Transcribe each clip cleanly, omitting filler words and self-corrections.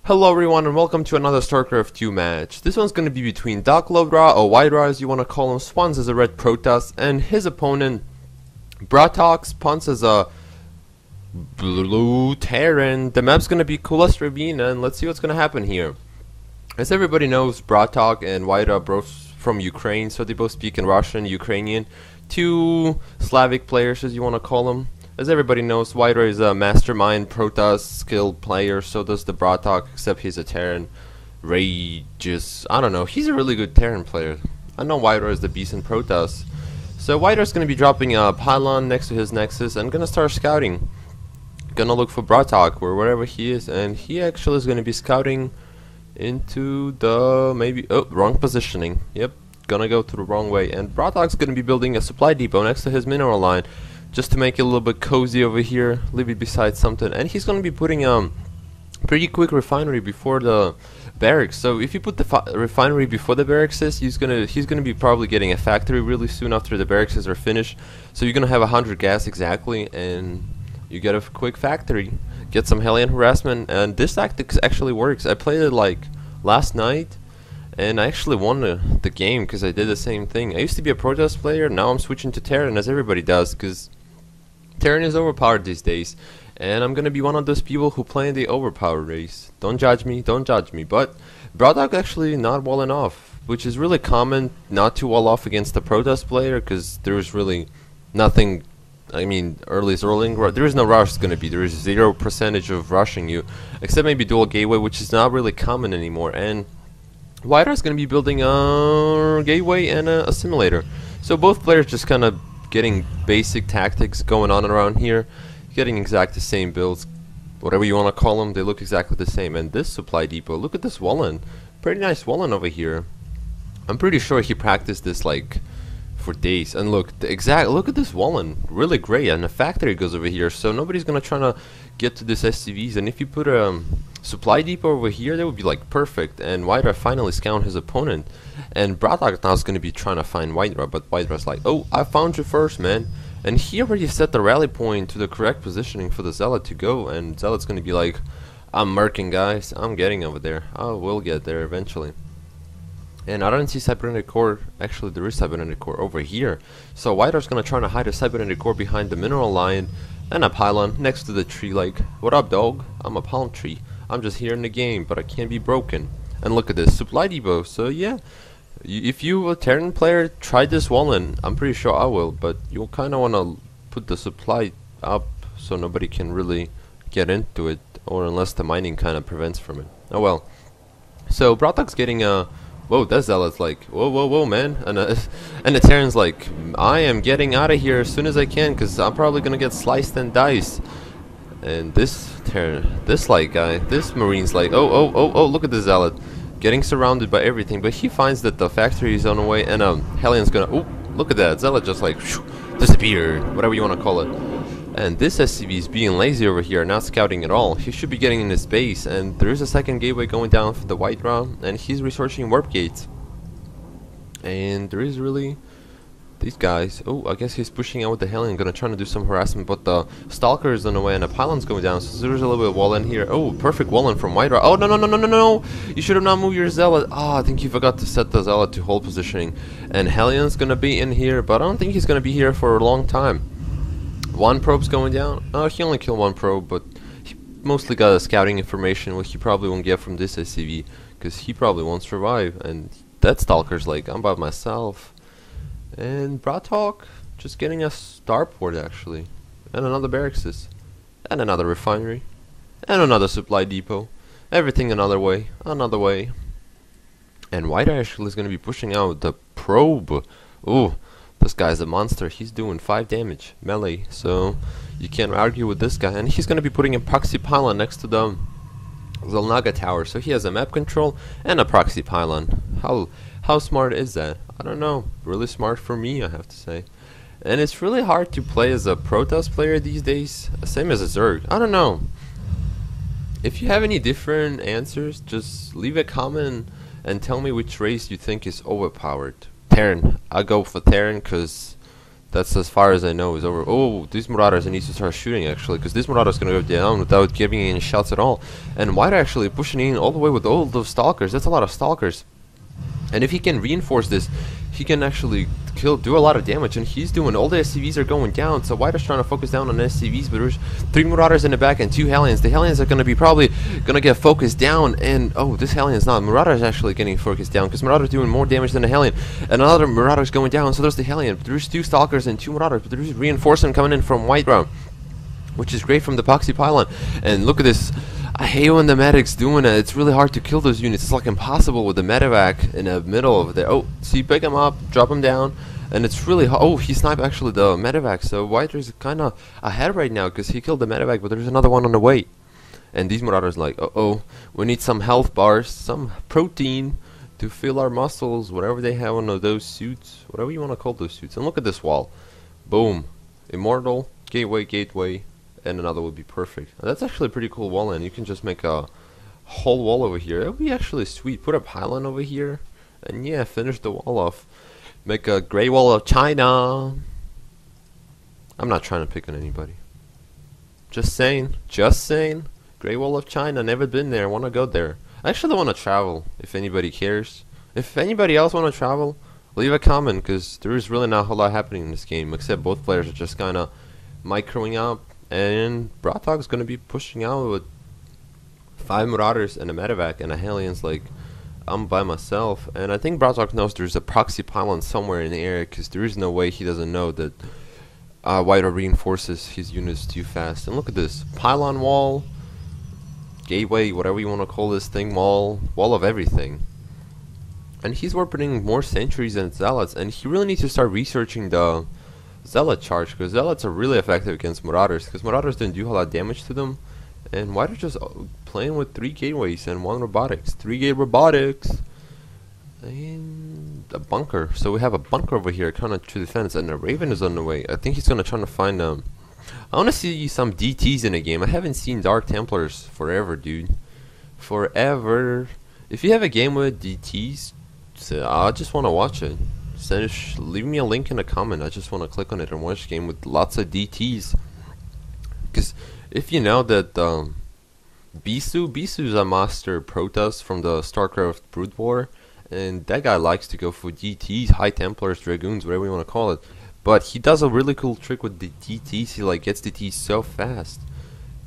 Hello everyone and welcome to another Starcraft 2 match. This one's gonna be between Darklodra, or White as you wanna call him, Swans as a red Protoss, and his opponent Brat-OK punts as a blue Terran. The map's gonna be Coolest Ravine, and let's see what's gonna happen here. As everybody knows, Brat-OK and White are both from Ukraine, so they both speak in Russian, Ukrainian. Two Slavic players as you wanna call them. As everybody knows, White is a mastermind Protoss skilled player, so does the Brat-OK, except he's a Terran. Rages, I don't know, he's a really good Terran player. I know White is the beast in Protoss. So White is going to be dropping a pylon next to his Nexus and going to start scouting. Gonna look for Brat-OK or wherever he is, and he actually is going to be scouting into the wrong positioning. Yep, gonna go to the wrong way, and Brat-OK's going to be building a supply depot next to his mineral line, just to make it a little bit cozy over here, leave it beside something. And he's gonna be putting pretty quick refinery before the barracks. So if you put the refinery before the barracks, he's gonna be probably getting a factory really soon after the barracks are finished. So you're gonna have 100 gas exactly, and you get a quick factory, get some Hellion harassment, and this tactic actually works. I played it like last night, and I actually won the game because I did the same thing. I used to be a Protoss player, now I'm switching to Terran, as everybody does, because Terran is overpowered these days, and I'm gonna be one of those people who play in the overpowered race. Don't judge me, but Brat-OK actually not well enough, which is really common, not too well off against the Protoss player, because there's really nothing. I mean, there is no rush gonna be, there is 0% of rushing you, except maybe dual gateway, which is not really common anymore. And White is gonna be building a gateway and a simulator, so both players just kind of getting basic tactics going on around here, getting exact the same builds, whatever you want to call them, they look exactly the same. And this supply depot, look at this Wallen, pretty nice Wallen over here. I'm pretty sure he practiced this like for days, and look at this Wallen, really great. And the factory goes over here, so nobody's gonna try to get to this SCVs. And if you put a supply depot over here, that would be like perfect. And White finally scout his opponent, and Brat-OK now is gonna be trying to find White, but White's like, oh, I found you first, man. And he already set the rally point to the correct positioning for the Zealot to go, and Zealot's gonna be like, I'm merking, guys, I'm getting over there, I will get there eventually. And I don't see cybernetic core. Actually, there is cybernetic core over here. So White's gonna try to hide a cybernetic core behind the mineral line and a pylon next to the tree. Like, what up, dog? I'm a palm tree. I'm just here in the game, but I can't be broken. And look at this supply depot. So yeah, if you a Terran player, try this Wallen. I'm pretty sure I will, but you'll kind of want to put the supply up so nobody can really get into it, or unless the mining kind of prevents from it. Oh well. So Brat-OK's getting a. Whoa, that Zealot's like, whoa, man. And the Terran's like, I am getting out of here as soon as I can, because I'm probably going to get sliced and diced. And this Terran, this light guy, this Marine's like, oh, look at the Zealot. Getting surrounded by everything, but he finds that the factory is on the way, and Hellion's going to, oh, look at that. Zealot just like, shoo, disappeared, whatever you want to call it. And this SCV is being lazy over here, not scouting at all. He should be getting in his base, and there is a second gateway going down for the White round, and he's researching warp gates. And there is really these guys. Oh, I guess he's pushing out with the Hellion, gonna try to do some harassment, but the Stalker is on the way, and the pylon's going down, so there's a little bit of wall in here. Oh, perfect wall in from White. Oh, no! You should have not moved your Zealot. Ah, I think you forgot to set the Zealot to hold positioning. And Hellion's gonna be in here, but I don't think he's gonna be here for a long time. One probe's going down. Oh, he only killed one probe, but he mostly got a scouting information, which he probably won't get from this SCV, because he probably won't survive. And that Stalker's like, I'm by myself. And Brat-OK just getting a starport actually, and another barracks, and another refinery, and another supply depot. Everything another way. And White actually is going to be pushing out the probe. Ooh. This guy's a monster. He's doing 5 damage melee, so you can't argue with this guy. And he's gonna be putting a proxy pylon next to the Zolnaga tower, so he has a map control and a proxy pylon. How smart is that? I don't know. Really smart for me, I have to say. And it's really hard to play as a Protoss player these days, same as a Zerg. I don't know. If you have any different answers, just leave a comment and tell me which race you think is overpowered. Terran. I go for Terran because That's as far as I know is over. Oh, these Marauders, I need to start shooting actually, because this Marauder's gonna go down without giving any shots at all. And White actually pushing in all the way with all those Stalkers. That's a lot of Stalkers. And if he can reinforce this, he can actually do a lot of damage. And he's doing, all the SCVs are going down. So White is trying to focus down on SCVs, but there's 3 Marauders in the back and 2 Hellions. The Hellions are going to be probably going to get focused down. And, oh, this Hellion's not. Marauder is actually getting focused down, because Marauder's doing more damage than the Hellion. And another Marauder's going down, so there's the Hellion. But there's 2 Stalkers and 2 Marauders. But there's reinforcement coming in from White round, which is great from the Poxy Pylon. And look at this. I hate when the medic's doing it. It's really hard to kill those units. It's like impossible with the medevac in the middle of there. Oh, see, pick him up, drop him down, and it's really hard. Oh, he sniped actually the medevac. So White is kind of ahead right now because he killed the medevac, but there's another one on the way. And these Marauders like, uh-oh, we need some health bars, some protein to fill our muscles, whatever they have on those suits, whatever you want to call those suits. And look at this wall. Boom. Immortal, gateway. And another would be perfect. That's actually a pretty cool wall, and you can just make a whole wall over here. It would be actually sweet. Put a pylon over here, and yeah, finish the wall off. Make a Grey Wall of China. I'm not trying to pick on anybody. Just saying. Grey Wall of China. Never been there. Want to go there. I actually want to travel. If anybody cares. If anybody else want to travel, leave a comment, because there is really not a whole lot happening in this game, except both players are just kind of microing up. And Brat-OK is going to be pushing out with 5 Marauders and a medevac, and a Hellion's like, I'm by myself. And I think Brat-OK knows there's a proxy pylon somewhere in the area, because there is no way he doesn't know that White reinforces his units too fast. And look at this. Pylon wall, gateway, whatever you want to call this thing, wall of everything. And he's warping more sentries and zealots, and he really needs to start researching the Zealot charge, because Zealots are really effective against Marauders, because Marauders didn't do a lot of damage to them. And White are just playing with 3 gateways and 1 robotics. 3-gate robotics and a bunker. So we have a bunker over here kind of to defense, and a Raven is on the way. I think he's going to try to find I want to see some DTs in the game. I haven't seen Dark Templars forever, dude. Forever. If you have a game with DTs, I just want to watch it. Leave me a link in the comment. I just want to click on it and watch a game with lots of DTs. Because if you know that Bisu's a master Protoss from the Starcraft Brood War, and that guy likes to go for DTs, High Templars, Dragoons, whatever you want to call it. But he does a really cool trick with the DTs. He like gets DTs so fast.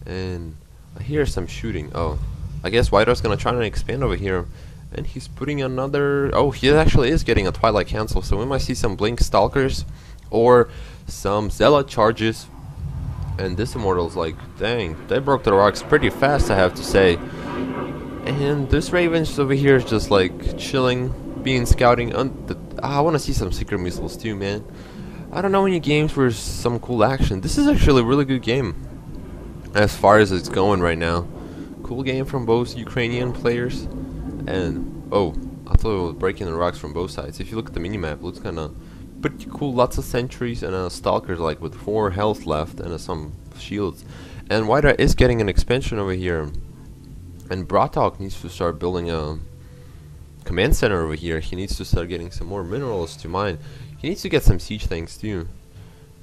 And I hear some shooting. Oh, I guess White's gonna try to expand over here. And he's putting another... Oh, he actually is getting a Twilight Cancel, so we might see some Blink Stalkers or some Zealot charges. And this Immortal's like, dang, they broke the rocks pretty fast, I have to say. And this Raven's over here is just like chilling, being scouting. I want to see some Secret Missiles too, man. I don't know any games where there's some cool action. This is actually a really good game as far as it's going right now. Cool game from both Ukrainian players. And oh, I thought it was breaking the rocks from both sides. If you look at the minimap, it looks kind of pretty cool. Lots of sentries and stalkers like with 4 health left and some shields. And White is getting an expansion over here. And Brat-OK needs to start building a command center over here. He needs to start getting some more minerals to mine. He needs to get some siege tanks too.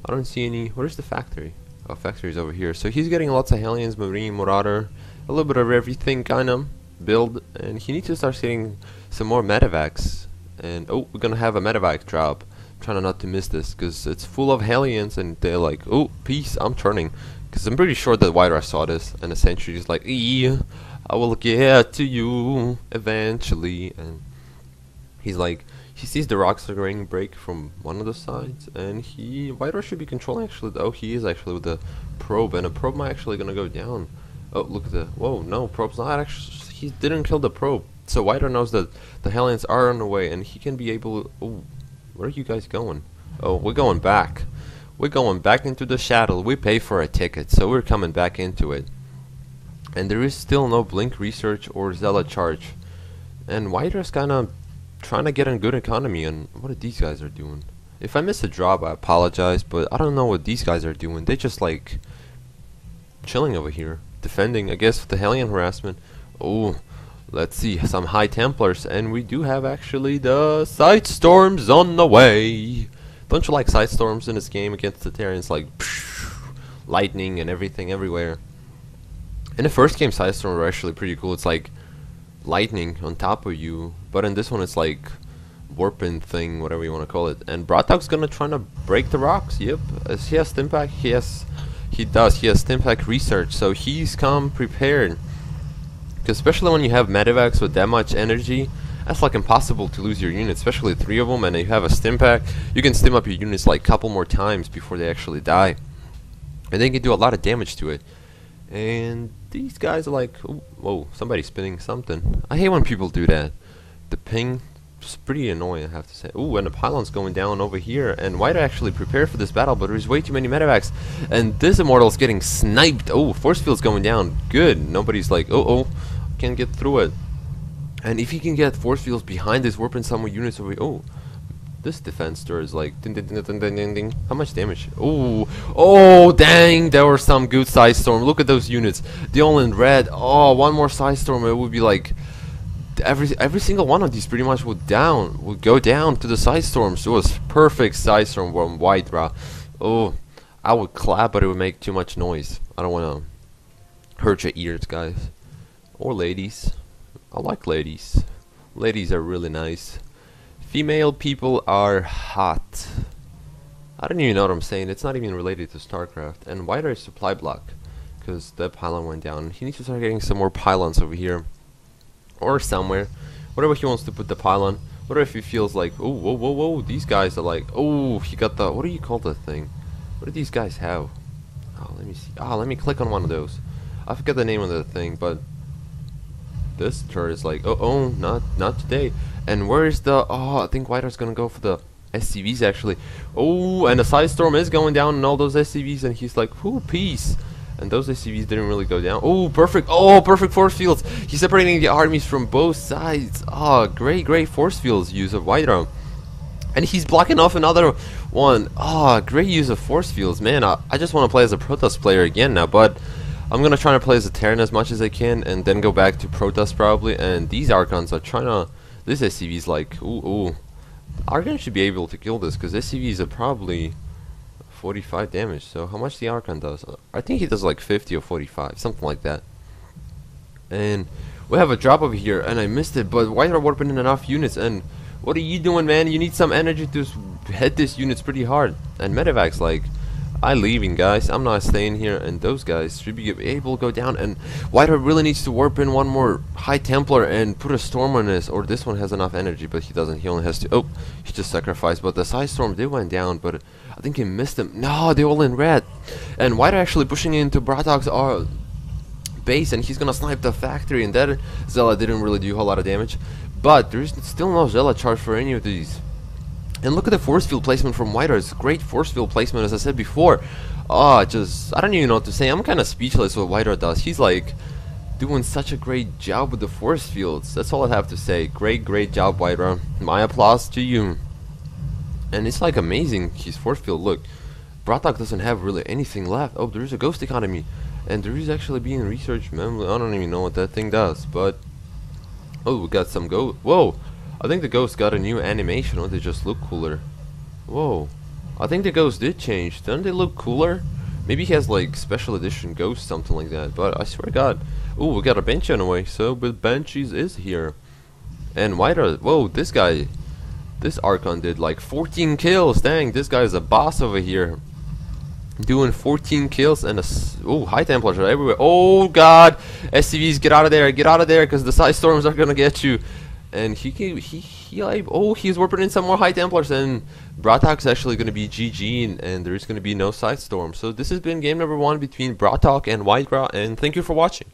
I don't see any. Where's the factory? Oh, factory's over here. So he's getting lots of Hellions, Marine, Marauder, a little bit of everything kind of build, and he needs to start getting some more medevacs. And oh, we're gonna have a medevac drop. I'm trying not to miss this because it's full of Hellions, and they're like, oh, peace, I'm turning. Because I'm pretty sure that White saw this, and the sentry is like, I will get to you eventually. And he's like, he sees the rocks are going to break from one of the sides, and White should be controlling actually. Oh, he is actually with the probe, and a probe might actually gonna go down. Oh, look at the, whoa, no, probe's not actually, he didn't kill the probe. So White knows that the Hellions are on the way, and he can be able to, oh, where are you guys going? Oh, we're going back. We're going back into the shadow. We pay for a ticket, so we're coming back into it. And there is still no Blink Research or Zealot Charge. And White is kind of trying to get a good economy, and what are these guys are doing? If I miss a drop, I apologize, but I don't know what these guys are doing. They just like chilling over here, defending, I guess, with the Hellion harassment. Oh, let's see, some High Templars, and we do have actually the Sight Storms on the way. bunch of like side storms in this game against the Terrans, like lightning and everything everywhere. In the first game, side storms were actually pretty cool. It's like lightning on top of you, but in this one it's like warping thing, whatever you want to call it. And Brat-Ok's gonna try to break the rocks. Yep, as he has Stimpack, he has Stimpack research, so he's come prepared. Because especially when you have Medivacs with that much energy, that's like impossible to lose your units, especially 3 of them. And if you have a Stimpack, you can stim up your units like a couple more times before they actually die, and they can do a lot of damage to it. And these guys are like, ooh, whoa, somebody's spinning something. I hate when people do that. The ping is pretty annoying, I have to say. Ooh, and the pylon's going down over here. And White actually prepared for this battle, but there's way too many Medivacs. And this Immortal's getting sniped. Oh, force field's going down. Good. Nobody's like, oh, can't get through it. And if he can get force fields behind this warping some units over here. Oh, this defense door is like ding, ding, ding, ding, ding, ding, ding. How much damage? Oh dang, there were some good side storm. Look at those units, they all in red. Oh, one more side storm, it would be like every single one of these pretty much would go down to the side storms. It was perfect side storm from White, bro. Oh, I would clap, but it would make too much noise. I don't want to hurt your ears, guys, or ladies. I like ladies. Ladies are really nice. Female people are hot. I don't even know what I'm saying. It's not even related to Starcraft. And White is supply block, because the pylon went down. He needs to start getting some more pylons over here, or somewhere, whatever he wants to put the pylon. What if he feels like, oh, whoa, these guys are like, oh, he got the, what do you call that thing? What do these guys have? Oh, let me see. Ah, let me click on one of those. I forget the name of the thing, but this turret is like, oh, not today. And where is the, I think White's gonna go for the SCVs actually. Oh, and the side storm is going down and all those SCVs, and he's like, ooh, peace. And those SCVs didn't really go down. Oh, perfect. Oh, perfect force fields. He's separating the armies from both sides. Oh, great force fields use of White. And he's blocking off another one. Oh, great use of force fields. Man, I just want to play as a Protoss player again now, but I'm gonna try to play as a Terran as much as I can, and then go back to Protoss probably. And these Archons are trying to, this SCV's like, ooh. Archon should be able to kill this, because SCVs are probably 45 damage. So how much the Archon does? I think he does like 50 or 45, something like that. And we have a drop over here, and I missed it, but White are warping in enough units. And what are you doing, man? You need some energy to hit these units pretty hard. And Medevac's like, I'm leaving, guys. I'm not staying here. And those guys should be able to go down. And White really needs to warp in one more High Templar and put a storm on this. Or this one has enough energy, but he doesn't. He only has to. Oh, he just sacrificed. But the side storm, they went down. But I think he missed them. No, they're all in red. And White actually pushing into Brat-Ok's base. And he's going to snipe the factory. And that Zella didn't really do a whole lot of damage. But there's still no Zella charge for any of these. And look at the force field placement from White. It's great force field placement, as I said before. I don't even know what to say. I'm kind of speechless what White does. He's like doing such a great job with the force fields. That's all I have to say. Great job, White. My applause to you. And it's like amazing, his force field. Look, Brat-OK doesn't have really anything left. Oh, there is a ghost economy, and there is actually being researched memory. I don't even know what that thing does, but oh, we got some ghost. Whoa. I think the ghost got a new animation, or they just look cooler. Whoa. I think the ghost did change. Don't they look cooler? Maybe he has like special edition ghost, something like that. But I swear to God. Oh, we got a Banshee on the way. So, but Banshees is here. And White whoa, this guy. This Archon did like 14 kills. Dang, this guy is a boss over here. Doing 14 kills and High Templars are everywhere. Oh God. SCVs, get out of there, because the side storms are gonna get you. And he's warping in some more High Templars, and Brat-Ok's actually going to be GG, and there's going to be no side storm. So this has been game number 1 between Brat-OK and White, and thank you for watching.